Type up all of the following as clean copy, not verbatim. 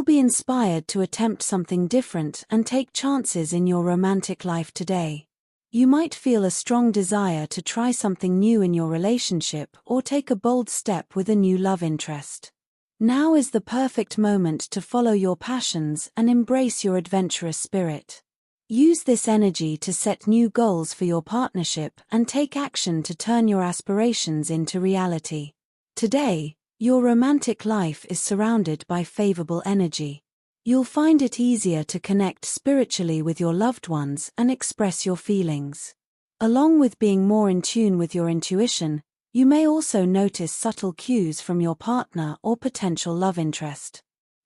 be inspired to attempt something different and take chances in your romantic life today. You might feel a strong desire to try something new in your relationship or take a bold step with a new love interest. Now is the perfect moment to follow your passions and embrace your adventurous spirit. Use this energy to set new goals for your partnership and take action to turn your aspirations into reality. Today, your romantic life is surrounded by favorable energy. You'll find it easier to connect spiritually with your loved ones and express your feelings. Along with being more in tune with your intuition, you may also notice subtle cues from your partner or potential love interest.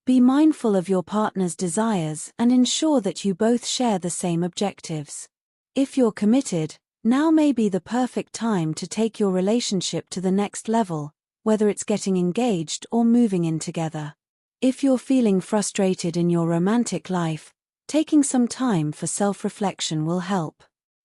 Be mindful of your partner's desires and ensure that you both share the same objectives. If you're committed, now may be the perfect time to take your relationship to the next level, whether it's getting engaged or moving in together. If you're feeling frustrated in your romantic life, taking some time for self-reflection will help.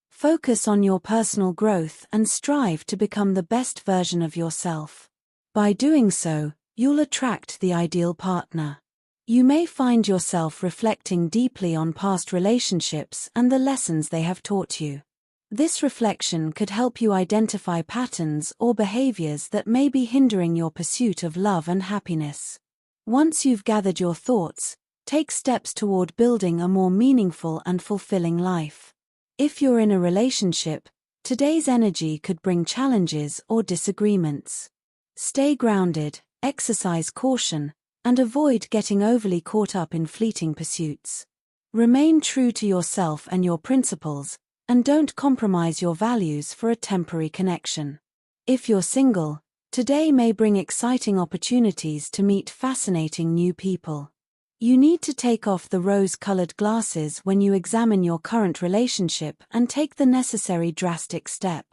Focus on your personal growth and strive to become the best version of yourself. By doing so, you'll attract the ideal partner. You may find yourself reflecting deeply on past relationships and the lessons they have taught you. This reflection could help you identify patterns or behaviors that may be hindering your pursuit of love and happiness. Once you've gathered your thoughts, take steps toward building a more meaningful and fulfilling life. If you're in a relationship, today's energy could bring challenges or disagreements. Stay grounded, exercise caution, and avoid getting overly caught up in fleeting pursuits. Remain true to yourself and your principles, and don't compromise your values for a temporary connection. If you're single, today may bring exciting opportunities to meet fascinating new people. You need to take off the rose-colored glasses when you examine your current relationship and take the necessary drastic step.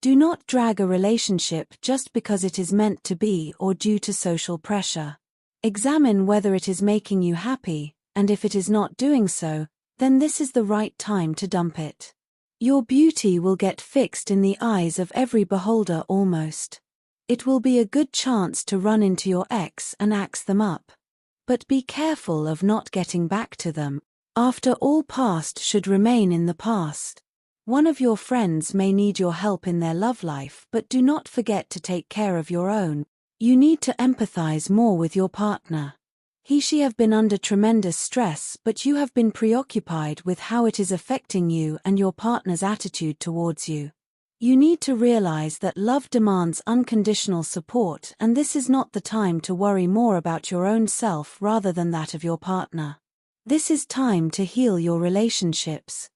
Do not drag a relationship just because it is meant to be or due to social pressure. Examine whether it is making you happy, and if it is not doing so, then this is the right time to dump it. Your beauty will get fixed in the eyes of every beholder almost. It will be a good chance to run into your ex and axe them up. But be careful of not getting back to them. After all, past should remain in the past. One of your friends may need your help in their love life, but do not forget to take care of your own. You need to empathize more with your partner. She have been under tremendous stress, but you have been preoccupied with how it is affecting you and your partner's attitude towards you. You need to realize that love demands unconditional support, and this is not the time to worry more about your own self rather than that of your partner. This is time to heal your relationships.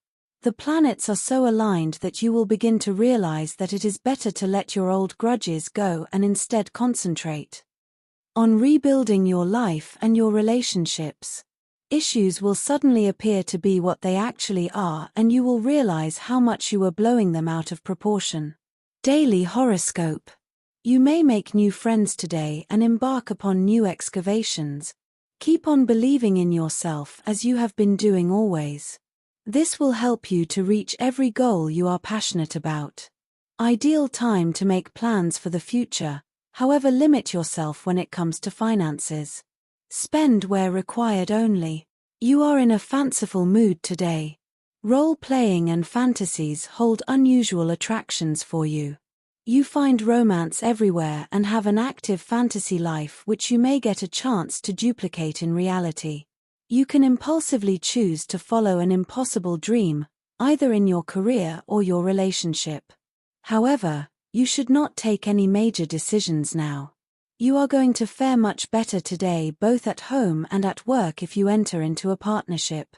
The planets are so aligned that you will begin to realize that it is better to let your old grudges go and instead concentrate on rebuilding your life and your relationships. Issues will suddenly appear to be what they actually are, and you will realize how much you were blowing them out of proportion. Daily Horoscope. You may make new friends today and embark upon new excavations. Keep on believing in yourself as you have been doing always. This will help you to reach every goal you are passionate about. Ideal time to make plans for the future, however, limit yourself when it comes to finances. Spend where required only. You are in a fanciful mood today. Role-playing and fantasies hold unusual attractions for you. You find romance everywhere and have an active fantasy life which you may get a chance to duplicate in reality. You can impulsively choose to follow an impossible dream, either in your career or your relationship. However, you should not take any major decisions now. You are going to fare much better today both at home and at work if you enter into a partnership.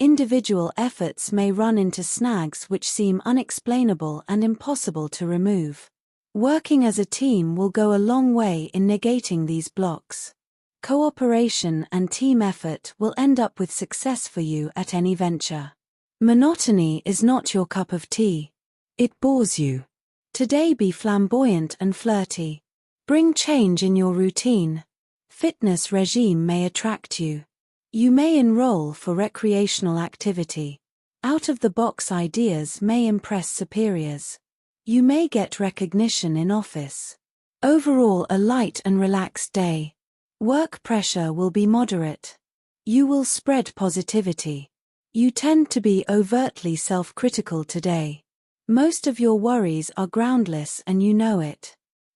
Individual efforts may run into snags which seem unexplainable and impossible to remove. Working as a team will go a long way in negating these blocks. Cooperation and team effort will end up with success for you at any venture. Monotony is not your cup of tea. It bores you. Today be flamboyant and flirty. Bring change in your routine. Fitness regime may attract you. You may enroll for recreational activity. Out-of-the-box ideas may impress superiors. You may get recognition in office. Overall, a light and relaxed day. Work pressure will be moderate. You will spread positivity. You tend to be overtly self-critical today. Most of your worries are groundless and you know it.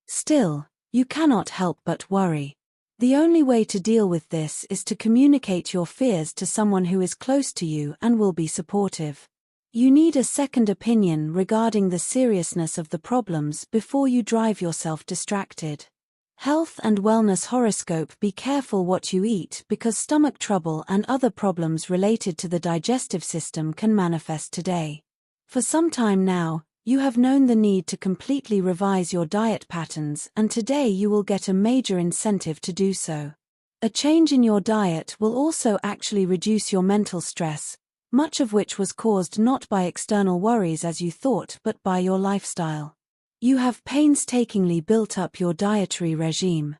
Still, you cannot help but worry. The only way to deal with this is to communicate your fears to someone who is close to you and will be supportive. You need a second opinion regarding the seriousness of the problems before you drive yourself distracted. Health and wellness horoscope: be careful what you eat because stomach trouble and other problems related to the digestive system can manifest today. For some time now, you have known the need to completely revise your diet patterns, and today you will get a major incentive to do so. A change in your diet will also actually reduce your mental stress, much of which was caused not by external worries as you thought but by your lifestyle. You have painstakingly built up your dietary regime.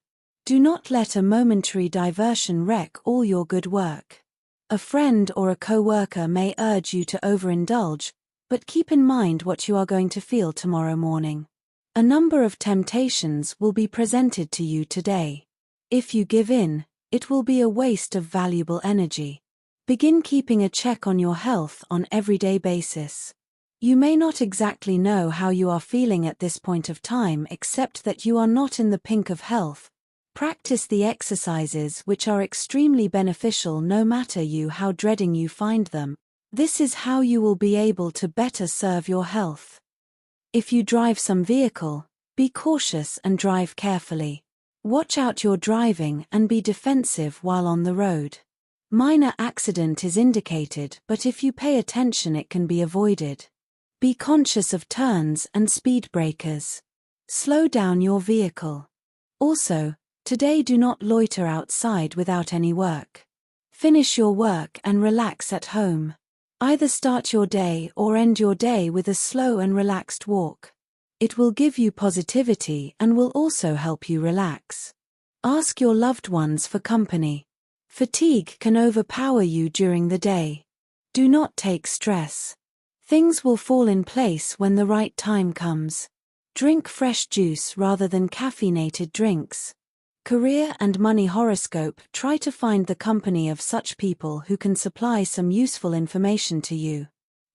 Do not let a momentary diversion wreck all your good work. A friend or a co-worker may urge you to overindulge, but keep in mind what you are going to feel tomorrow morning. A number of temptations will be presented to you today. If you give in, it will be a waste of valuable energy. Begin keeping a check on your health on an everyday basis. You may not exactly know how you are feeling at this point of time except that you are not in the pink of health. Practice the exercises which are extremely beneficial no matter how dreading you find them. This is how you will be able to better serve your health. If you drive some vehicle, be cautious and drive carefully. Watch out your driving and be defensive while on the road. Minor accident is indicated, but if you pay attention it can be avoided. Be conscious of turns and speed breakers. Slow down your vehicle. Also, today do not loiter outside without any work. Finish your work and relax at home. Either start your day or end your day with a slow and relaxed walk. It will give you positivity and will also help you relax. Ask your loved ones for company. Fatigue can overpower you during the day. Do not take stress. Things will fall in place when the right time comes. Drink fresh juice rather than caffeinated drinks. Career and money horoscope: try to find the company of such people who can supply some useful information to you.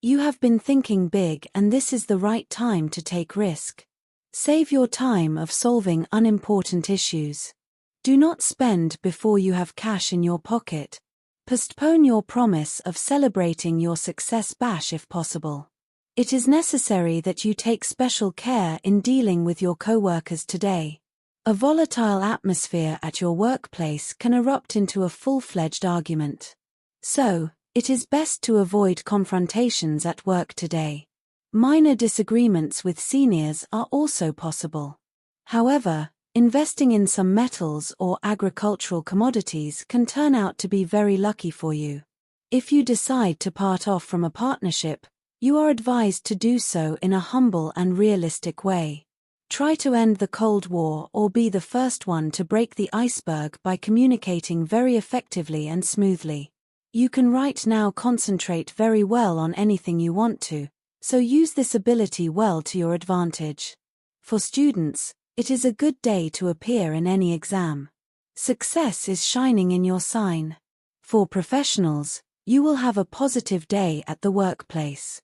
You have been thinking big and this is the right time to take risk. Save your time of solving unimportant issues. Do not spend before you have cash in your pocket. Postpone your promise of celebrating your success bash if possible. It is necessary that you take special care in dealing with your co-workers today. A volatile atmosphere at your workplace can erupt into a full-fledged argument. So, it is best to avoid confrontations at work today. Minor disagreements with seniors are also possible. However, investing in some metals or agricultural commodities can turn out to be very lucky for you. If you decide to part off from a partnership, you are advised to do so in a humble and realistic way. Try to end the Cold War or be the first one to break the iceberg by communicating very effectively and smoothly. You can right now concentrate very well on anything you want to, so use this ability well to your advantage. For students, it is a good day to appear in any exam. Success is shining in your sign. For professionals, you will have a positive day at the workplace.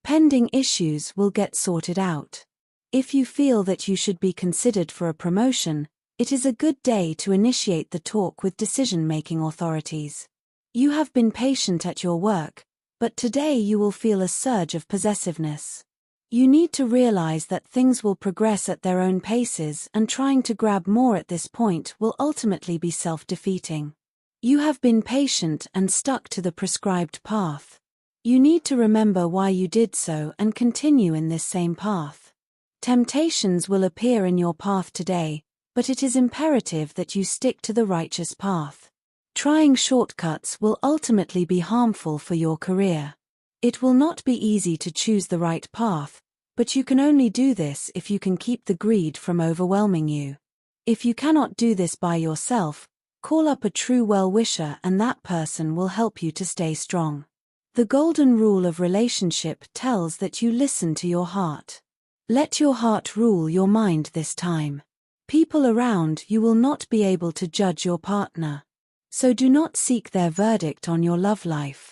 Pending issues will get sorted out. If you feel that you should be considered for a promotion, it is a good day to initiate the talk with decision-making authorities. You have been patient at your work, but today you will feel a surge of possessiveness. You need to realize that things will progress at their own paces, and trying to grab more at this point will ultimately be self-defeating. You have been patient and stuck to the prescribed path. You need to remember why you did so and continue in this same path. Temptations will appear in your path today, but it is imperative that you stick to the righteous path. Trying shortcuts will ultimately be harmful for your career. It will not be easy to choose the right path, but you can only do this if you can keep the greed from overwhelming you. If you cannot do this by yourself, call up a true well-wisher and that person will help you to stay strong. The golden rule of relationship tells that you listen to your heart. Let your heart rule your mind this time. People around you will not be able to judge your partner. So do not seek their verdict on your love life.